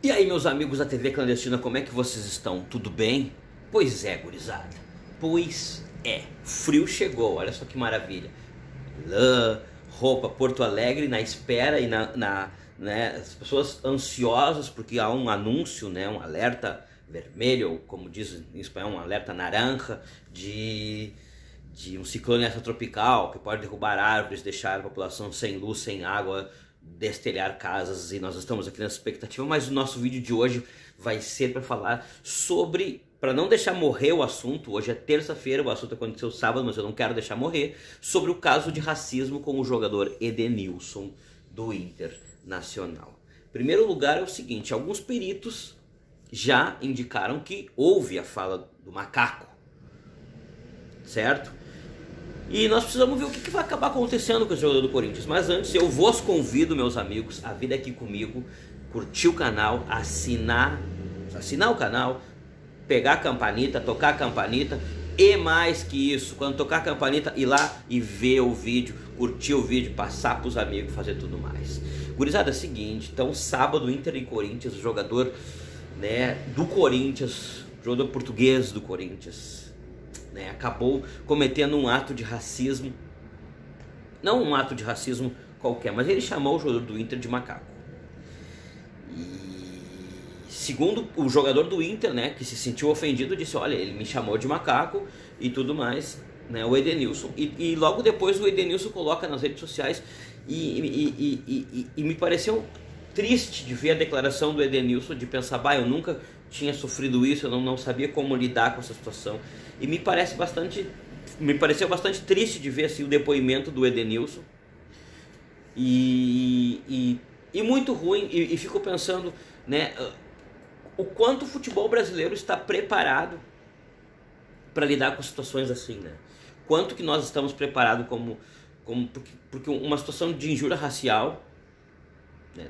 E aí, meus amigos da TV Clandestina, como é que vocês estão? Tudo bem? Pois é, gurizada. Pois é. Frio chegou, olha só que maravilha. Lã, roupa, Porto Alegre na espera e né, as pessoas ansiosas porque há um anúncio, né, um alerta vermelho, ou como diz em espanhol, um alerta naranja de um ciclone extratropical que pode derrubar árvores, deixar a população sem luz, sem água, destelhar casas, e nós estamos aqui nessa expectativa. Mas o nosso vídeo de hoje vai ser para falar sobre, para não deixar morrer o assunto. Hoje é terça-feira, o assunto aconteceu sábado, mas eu não quero deixar morrer, sobre o caso de racismo com o jogador Edenilson do Internacional. Em primeiro lugar é o seguinte: alguns peritos já indicaram que houve a fala do macaco, certo? E nós precisamos ver o que vai acabar acontecendo com esse jogador do Corinthians. Mas antes, eu vos convido, meus amigos, a vir aqui comigo, curtir o canal, assinar o canal, pegar a campanita, tocar a campanita, e mais que isso, quando tocar a campanita, ir lá e ver o vídeo, curtir o vídeo, passar para os amigos, fazer tudo mais. Gurizada, é o seguinte, então sábado, Inter e Corinthians, o jogador, né, do Corinthians, jogador português do Corinthians, né, acabou cometendo um ato de racismo. Não um ato de racismo qualquer, mas ele chamou o jogador do Inter de macaco. E segundo o jogador do Inter, né, que se sentiu ofendido, disse: olha, ele me chamou de macaco e tudo mais, né, o Edenilson. E logo depois o Edenilson coloca nas redes sociais e me pareceu triste de ver a declaração do Edenilson, de pensar: bah, eu nunca tinha sofrido isso, eu não sabia como lidar com essa situação. E me pareceu bastante triste de ver assim, o depoimento do Edenilson. E muito ruim, e fico pensando, né, o quanto o futebol brasileiro está preparado para lidar com situações assim, né? Quanto que nós estamos preparados porque uma situação de injúria racial, né,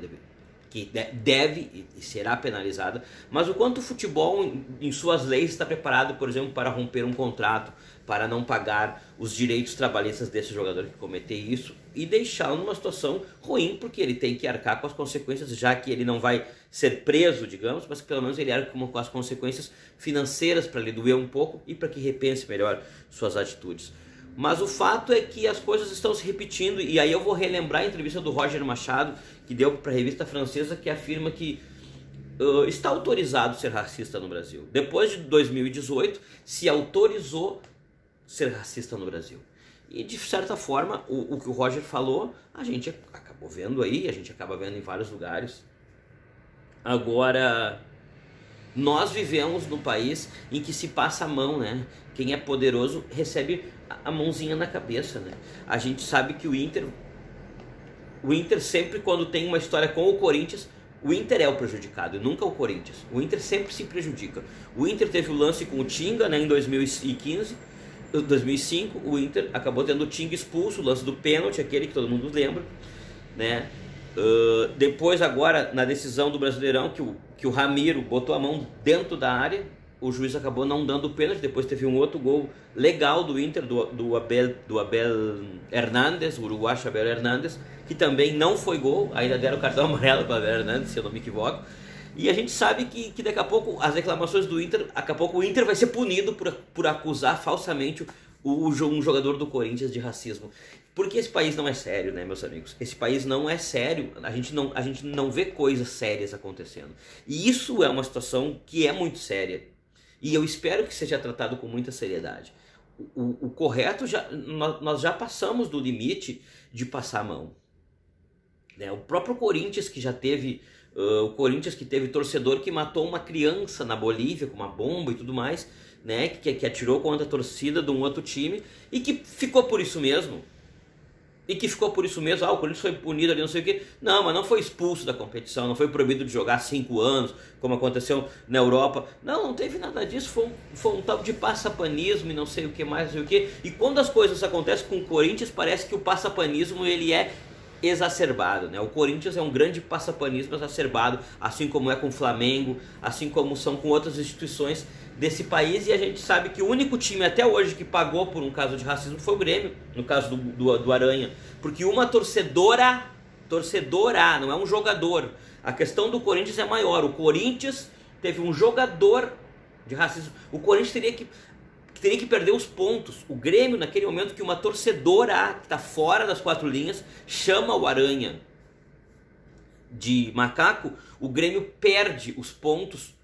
que deve e será penalizada, mas o quanto o futebol em suas leis está preparado, por exemplo, para romper um contrato, para não pagar os direitos trabalhistas desse jogador que cometer isso e deixá-lo numa situação ruim, porque ele tem que arcar com as consequências, já que ele não vai ser preso, digamos, mas que pelo menos ele arca com as consequências financeiras para lhe doer um pouco e para que repense melhor suas atitudes. Mas o fato é que as coisas estão se repetindo, e aí eu vou relembrar a entrevista do Roger Machado, que deu para a revista francesa, que afirma que está autorizado ser racista no Brasil. Depois de 2018, se autorizou ser racista no Brasil. E de certa forma, o que o Roger falou, a gente acabou vendo aí, a gente acaba vendo em vários lugares. Agora, nós vivemos num país em que se passa a mão, né? Quem é poderoso recebe a mãozinha na cabeça, né? A gente sabe que o Inter sempre, quando tem uma história com o Corinthians, o Inter é o prejudicado e nunca o Corinthians. O Inter sempre se prejudica. O Inter teve o lance com o Tinga, né, em 2005, o Inter acabou tendo o Tinga expulso, o lance do pênalti, aquele que todo mundo lembra, né? Depois, agora, na decisão do Brasileirão, que o Ramiro botou a mão dentro da área, o juiz acabou não dando o pênalti. Depois teve um outro gol legal do Inter, do Abel Hernández, o uruguaio Abel Hernández, que também não foi gol, ainda deram o cartão amarelo para o Abel Hernández, se eu não me equivoco. E a gente sabe que daqui a pouco as reclamações do Inter, daqui a pouco o Inter vai ser punido por acusar falsamente um jogador do Corinthians de racismo. Porque esse país não é sério, né, meus amigos? Esse país não é sério, a gente não vê coisas sérias acontecendo. E isso é uma situação que é muito séria. E eu espero que seja tratado com muita seriedade. O correto, nós já passamos do limite de passar a mão, né? O próprio Corinthians, que já teve... o Corinthians que teve torcedor que matou uma criança na Bolívia com uma bomba e tudo mais, né? Que atirou contra a torcida de um outro time e que ficou por isso mesmo. O Corinthians foi punido ali, não sei o que. Não, mas não foi expulso da competição, não foi proibido de jogar 5 anos, como aconteceu na Europa. Não teve nada disso, foi um tal de passapanismo e não sei o que mais, não sei o que. E quando as coisas acontecem com o Corinthians, parece que o passapanismo, ele é exacerbado, né? O Corinthians é um grande passapanismo exacerbado, assim como é com o Flamengo, assim como são com outras instituições desse país. E a gente sabe que o único time até hoje que pagou por um caso de racismo foi o Grêmio, no caso do Aranha, porque uma torcedora, não é um jogador, A questão do Corinthians é maior. O Corinthians teve um jogador de racismo. O Corinthians teria que perder os pontos. O Grêmio, naquele momento que uma torcedora que está fora das 4 linhas chama o Aranha de macaco, o Grêmio perde os pontos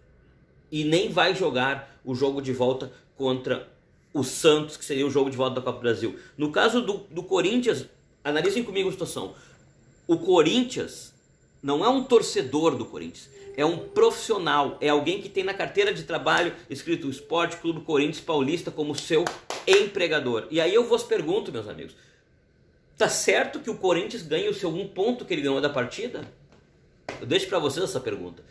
e nem vai jogar o jogo de volta contra o Santos, que seria o jogo de volta da Copa do Brasil. No caso do Corinthians, analisem comigo a situação. O Corinthians não é um torcedor do Corinthians, é um profissional, é alguém que tem na carteira de trabalho escrito Esporte Clube Corinthians Paulista como seu empregador. E aí eu vos pergunto, meus amigos, tá certo que o Corinthians ganhe o seu 1 ponto que ele ganhou da partida? Eu deixo para vocês essa pergunta.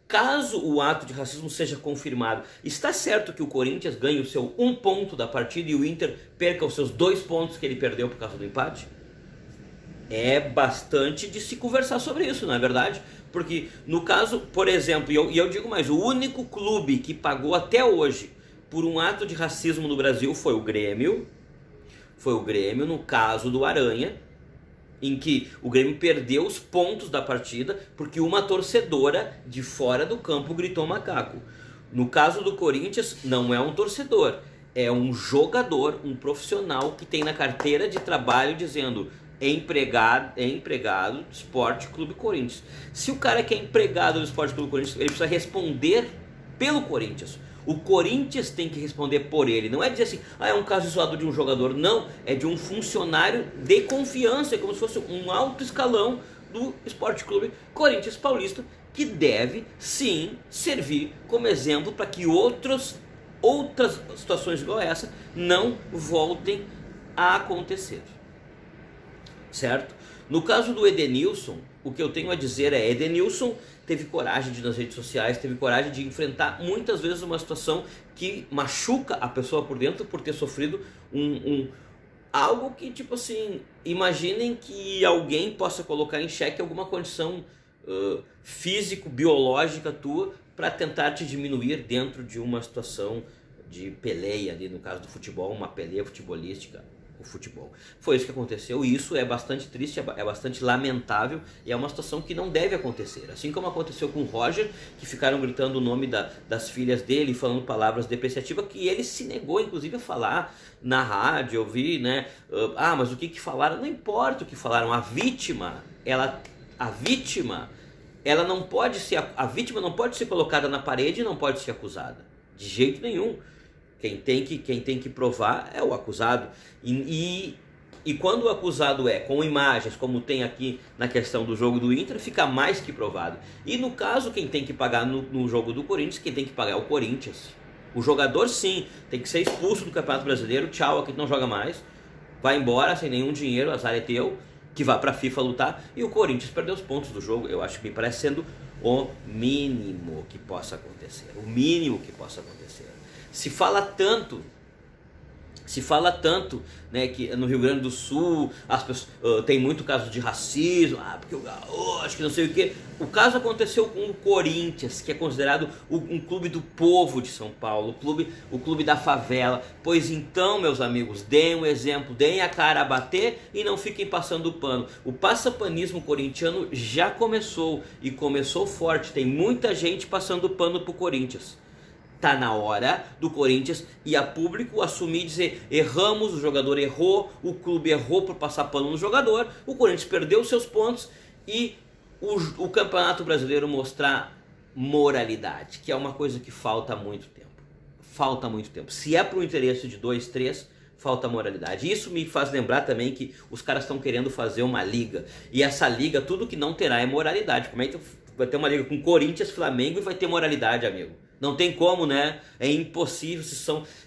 Caso o ato de racismo seja confirmado, está certo que o Corinthians ganhe o seu 1 ponto da partida e o Inter perca os seus 2 pontos que ele perdeu por causa do empate? É bastante de se conversar sobre isso, não é verdade? Porque no caso, por exemplo, e eu digo mais, o único clube que pagou até hoje por um ato de racismo no Brasil foi o Grêmio. Foi o Grêmio no caso do Aranha, em que o Grêmio perdeu os pontos da partida porque uma torcedora de fora do campo gritou macaco. No caso do Corinthians, não é um torcedor, é um jogador, um profissional que tem na carteira de trabalho dizendo empregado do Esporte Clube Corinthians. Se o cara que é empregado do Esporte Clube Corinthians, ele precisa responder pelo Corinthians. O Corinthians tem que responder por ele. Não é dizer assim, é um caso isolado de um jogador. Não, é de um funcionário de confiança. É como se fosse um alto escalão do Esporte Clube Corinthians Paulista, que deve sim servir como exemplo para que outras situações igual a essa não voltem a acontecer. Certo? No caso do Edenilson, o que eu tenho a dizer é: Edenilson teve coragem de ir nas redes sociais, teve coragem de enfrentar muitas vezes uma situação que machuca a pessoa por dentro por ter sofrido algo que, tipo assim, imaginem que alguém possa colocar em xeque alguma condição físico-biológica tua para tentar te diminuir dentro de uma situação de peleia ali, no caso do futebol, uma peleia futebolística. O futebol. Foi isso que aconteceu e isso é bastante triste, é bastante lamentável e é uma situação que não deve acontecer. Assim como aconteceu com o Roger, que ficaram gritando o nome das filhas dele, falando palavras depreciativas, que ele se negou inclusive a falar na rádio. Eu vi, né? Mas o que falaram? Não importa o que falaram. A vítima não pode ser colocada na parede e não pode ser acusada. De jeito nenhum. Quem tem que provar é o acusado. E quando o acusado com imagens, como tem aqui na questão do jogo do Inter, fica mais que provado. E no caso, quem tem que pagar no jogo do Corinthians, quem tem que pagar é o Corinthians. O jogador sim, tem que ser expulso do Campeonato Brasileiro. Tchau, aqui não joga mais. Vai embora sem nenhum dinheiro, azar é teu. Que vá pra FIFA lutar. E o Corinthians perdeu os pontos do jogo. Eu acho que me parece sendo o mínimo que possa acontecer. O mínimo que possa acontecer. Se fala tanto, né, que no Rio Grande do Sul as pessoas, tem muito caso de racismo, porque o gaúcho, que não sei o que. O caso aconteceu com o Corinthians, que é considerado um clube do povo de São Paulo, o clube da favela. Pois então, meus amigos, deem um exemplo, deem a cara a bater e não fiquem passando o pano. O passapanismo corintiano já começou e começou forte. Tem muita gente passando pano pro Corinthians. Tá na hora do Corinthians e a público assumir e dizer: erramos, o jogador errou, o clube errou por passar pano no jogador, o Corinthians perdeu seus pontos e o Campeonato Brasileiro mostrar moralidade, que é uma coisa que falta há muito tempo. Falta muito tempo. Se é pro interesse de 2, 3, falta moralidade. Isso me faz lembrar também que os caras estão querendo fazer uma liga. E essa liga, tudo que não terá é moralidade. Como é que vai ter uma liga com Corinthians, Flamengo e vai ter moralidade, amigo? Não tem como, né? É impossível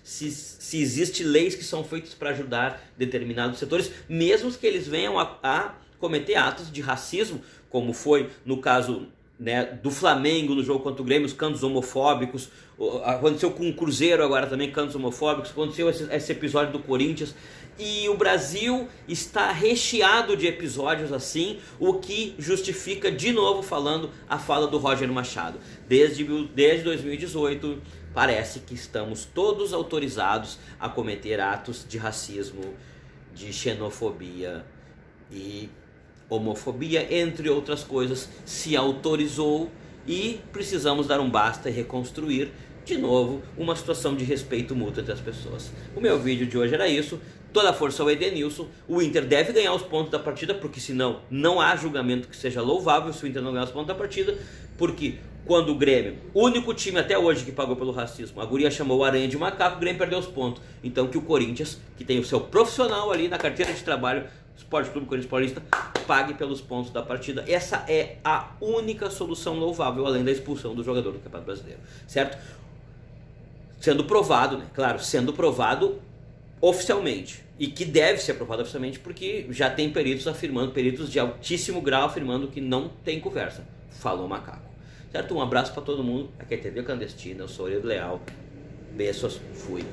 se existem leis que são feitas para ajudar determinados setores, mesmo que eles venham a cometer atos de racismo, como foi no caso, né, do Flamengo no jogo contra o Grêmio, os cantos homofóbicos. Aconteceu com o Cruzeiro agora também, cantos homofóbicos. Aconteceu esse episódio do Corinthians. E o Brasil está recheado de episódios assim, o que justifica, de novo falando, a fala do Roger Machado. Desde 2018, parece que estamos todos autorizados a cometer atos de racismo, de xenofobia e homofobia, entre outras coisas, se autorizou e precisamos dar um basta e reconstruir de novo uma situação de respeito mútuo entre as pessoas. O meu vídeo de hoje era isso. Toda a força ao Edenilson. O Inter deve ganhar os pontos da partida, porque senão não há julgamento que seja louvável se o Inter não ganhar os pontos da partida, porque quando o Grêmio, o único time até hoje que pagou pelo racismo, a guria chamou o Aranha de macaco, o Grêmio perdeu os pontos. Então que o Corinthians, que tem o seu profissional ali na carteira de trabalho, Esporte Clube Corinthians Paulista, pague pelos pontos da partida. Essa é a única solução louvável, além da expulsão do jogador do Campeonato Brasileiro, certo? Sendo provado, né? Claro, sendo provado oficialmente, e que deve ser aprovado oficialmente, porque já tem peritos afirmando, peritos de altíssimo grau afirmando que não tem conversa. Falou macaco. Certo? Um abraço para todo mundo. Aqui é TV Clandestina, eu sou Aurélio Leal. Beijos, fui.